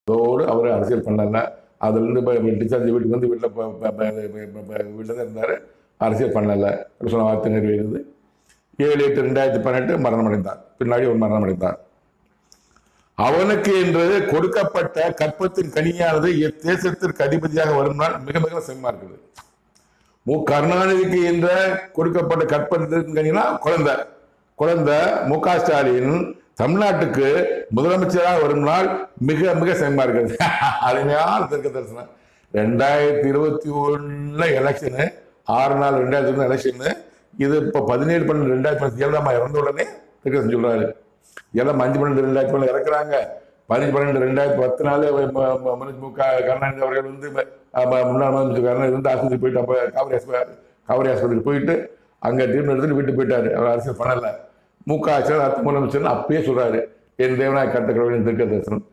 அதோடு அவர் அரசியல் பண்ணல. அதுலேருந்து டிஸ்சார்ஜ் வீட்டுக்கு வந்து வீட்டில் தான் இருந்தார். அரசியல் பண்ணலை. சொன்ன வார்த்தை நிறைவேறுது. 7/8/2018 மரணம் அடைந்தார். பின்னாடி ஒரு மரணம் அடைந்தார். அவனுக்கு என்று கொடுக்கப்பட்ட கற்பத்தின் கனியானது தேசத்திற்கு அதிபதியாக வரும்னால் மிக மிக செம்மா இருக்குது. கருணாநிதிக்கு என்ற கொடுக்கப்பட்ட கற்பத்தின் கனினா குழந்தை மு.க. ஸ்டாலின் தமிழ்நாட்டுக்கு முதலமைச்சராக வரும்னால் மிக மிக செம்மா இருக்கிறது. அருமையான தெற்கு தரிசனம். 2021 எலெக்ஷனு 6 நாள் 2021 எலெக்ஷனு. இது இப்போ 17/12/2017 இறந்த உடனே தெற்கு சொல்றாரு. எல்லாம் 5/12/2017 இறக்குறாங்க. 15/12/2014 மு.க. கருணாநிதி அவர்கள் வந்து முன்னாள் முதலமைச்சர் கருணாநிதி வந்து ஆஸ்பத்திரி போயிட்டு, அப்போ காவிரி ஆஸ்பத்திரிக்கு போயிட்டு அங்கே ட்ரீட்மெண்ட் எடுத்துட்டு வீட்டு போயிட்டாரு. அவர் அரசியல் பண்ணலை. மு.க. ஸ்டாலின் முதலமைச்சர் அப்பயே சொல்றாரு, என் தேவனாய் கட்ட கடவுளின் தெற்கு தரிசனம்.